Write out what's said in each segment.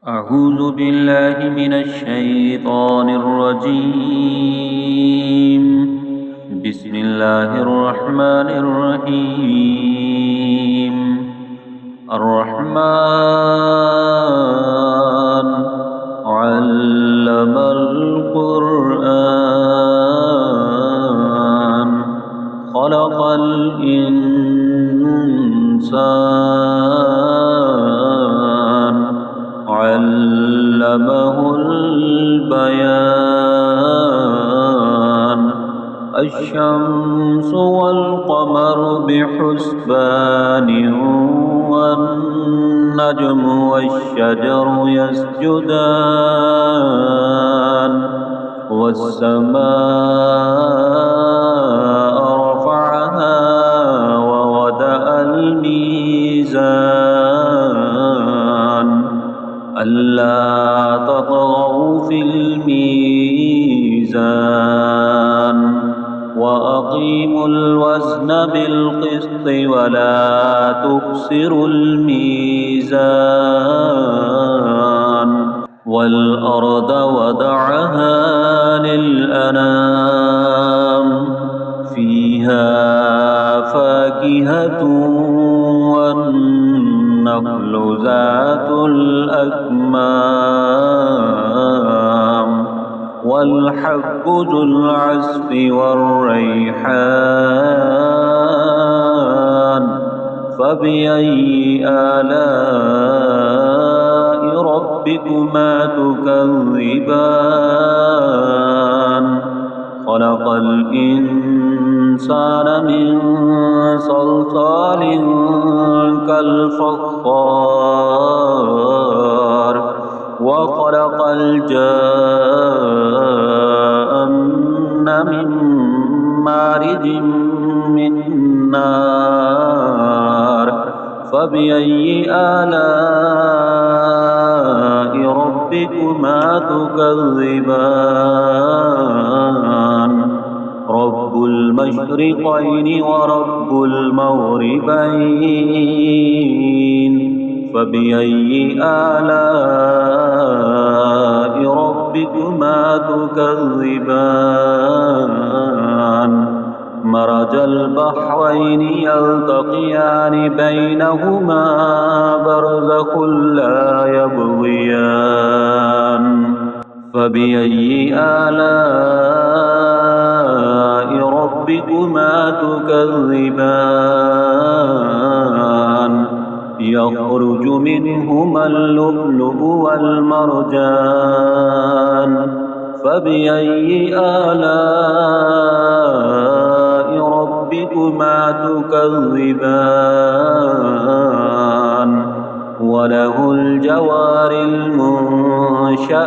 أعوذ بالله من الشيطان الرجيم. بسم الله الرحمن الرحيم. الرحمن علم القرآن خلق الإنسان علمه البيان الشمس والقمر بحسبان والنجم والشجر يسجدان والسماء رفعها ووضع الميزان ألا تطغوا في الميزان وأقيموا الوزن بالقسط ولا تخسروا الميزان والأرض وضعها للأنام فيها فاكهة والنخل ذات الأكمام والحب ذو العصف والريحان فبأي آلاء ربكما تكذبان خلق الإنسان من صلصال كالفخار وخلق الجان من مارج من نار فبأي آلاء ربكما تكذبان رب المشرقين ورب المغربين فبأي آلاء ربكما تكذبان مرج البحرين يلتقيان بينهما برزخ لا يبغيان فبأي آلاء ربكما تكذبان يخرج منهما اللؤلؤ والمرجان فبأي آلاء ربكما تكذبان وله الجوار المنشآت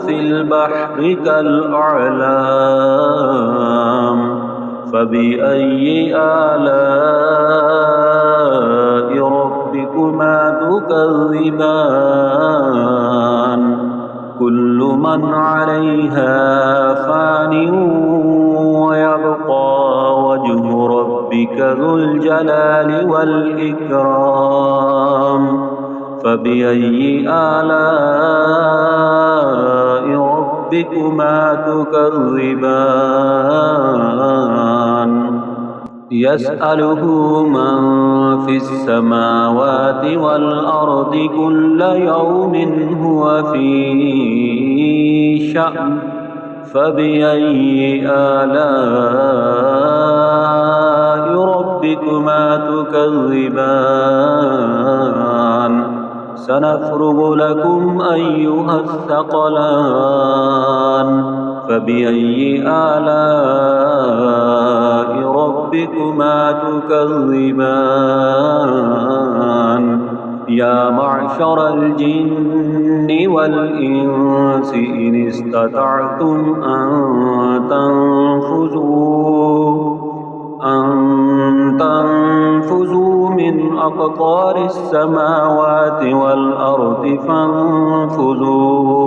في البحر كالأعلام فبأي آلاء ربكما تكذبان كل من عليها فان ويبقى وجه ربك ذو الجلال والإكرام فبأي آلاء ربكما تكذبان يسأله من في السماوات والأرض كل يوم هو في شأن فبأي آلاء ربكما تكذبان سنفرغ لكم أيها الثقلان فبأي آلاء ربكما تكذبان يا معشر الجن والإنس إن استطعتم أن تنفذوا من أقطار السماوات والأرض فانفذوا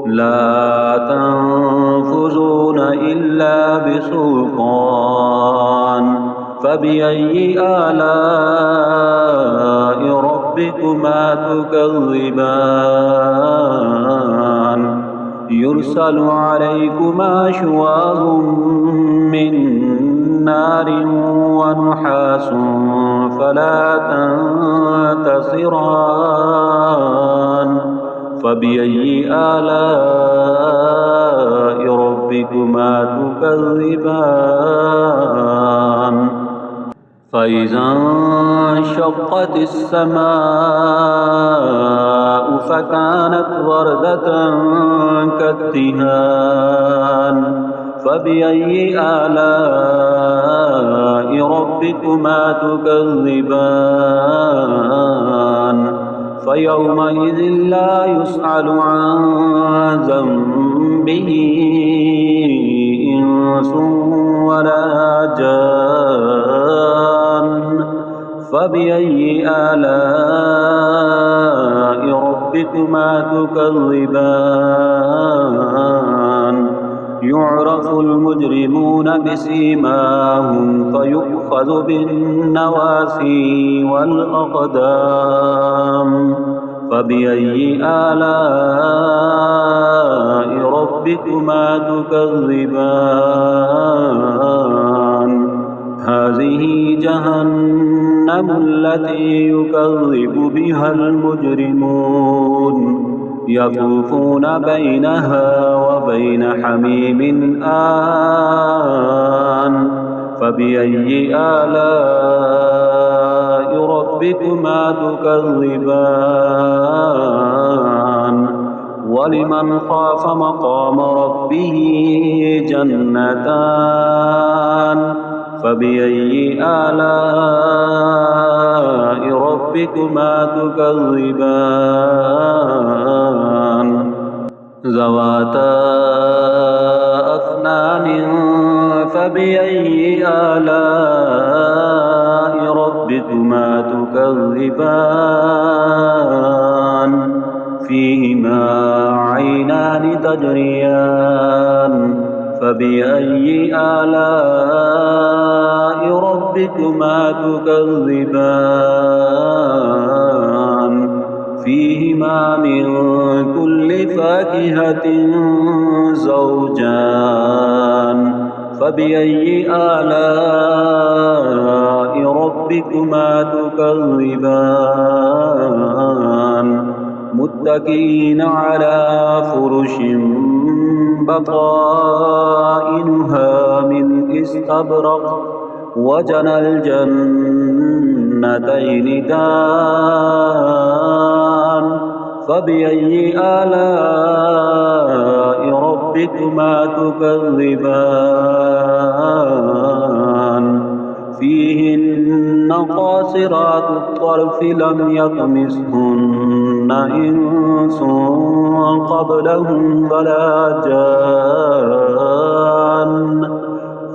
لا تنفذون إلا بسلطان فبأي آلاء ربكما ربكما تكذبان يرسل عليكما شواظ من نار ونحاس فلا تنتصران فبأي آلاء ربكما تكذبان فإذا انشقت السماء فكانت وردة كالدهان فبأي آلاء ربكما تكذبان فيومئذ لا يسأل عن ذنبه إنس ولا جان فبأي آلاء ربكما تكذبان يعرف المجرمون بسيماهم فيؤخذ بالنواسي والأقدام فبأي آلاء ربكما تكذبان هذه جهنم التي يكذب بها المجرمون يطوفون بينها وبين حميم آن فبأي آلاء ربكما تكذبان ولمن خاف مقام ربه جنتان فبأي آلاء ربكما تكذبان ذواتا أفنان فبأي آلاء ربكما تكذبان فيهما عينان تجريان فبأي آلاء ربكما تكذبان فيهما من كل فاكهة زوجان فبأي آلاء ربكما تكذبان متكئين على فرش بطائنها من استبرق وجنى الجنتين دان فبأي آلاء ربكما تكذبان فيهن قاصرات الطرف لم يطمثهن إنس قبلهم ولا جان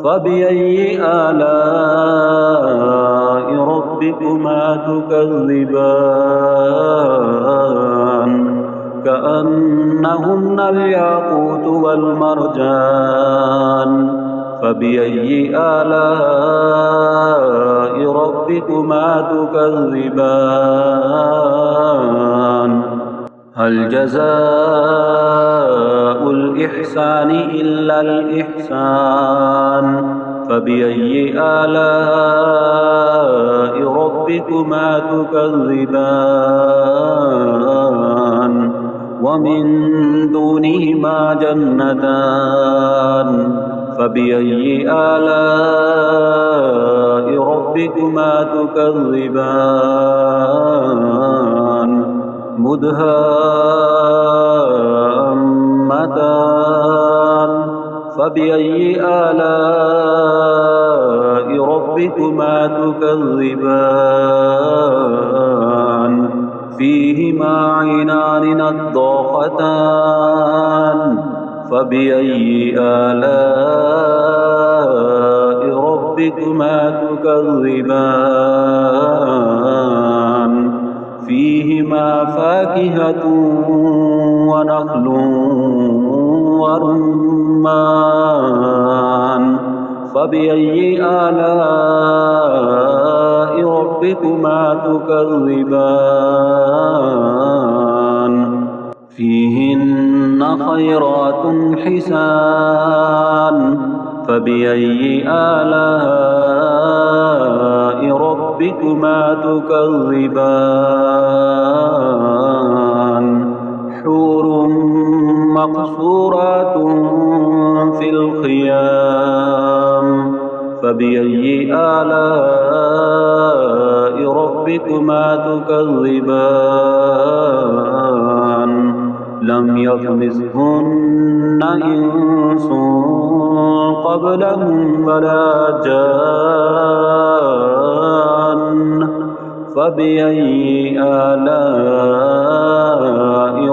فبأي آلاء ربكما تكذبان كأنهن الياقوت والمرجان فبأي آلاء ربكما تكذبان هل جزاء الإحسان إلا الإحسان فبأي آلاء ربكما تكذبان ومن دونهما جنتان فبأي آلاء ربكما تكذبان مدهامتان فبأي آلاء ربكما تكذبان فيهما عينان نضاختان فبأي آلاء ربكما تكذبان فيهما فاكهة ونخل ورمان فبأي آلاء ربكما ربكما تكذبان فيهن خيرات حسان فبأي آلاء ربكما تكذبان حور مقصورات في الخيام فبأي آلاء ربكما تكذبان لم يطمثهن إنس قبلهم ولا جان فبأي آلاء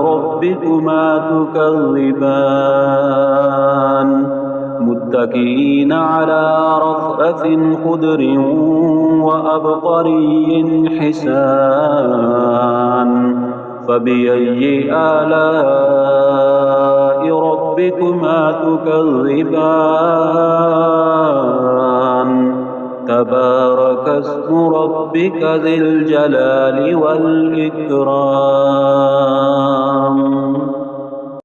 ربكما تكذبان متكئين على رفرف خضر وأبقري حسان فبأي آلاء ربكما تكذبان تبارك اسم ربك ذي الجلال والإكرام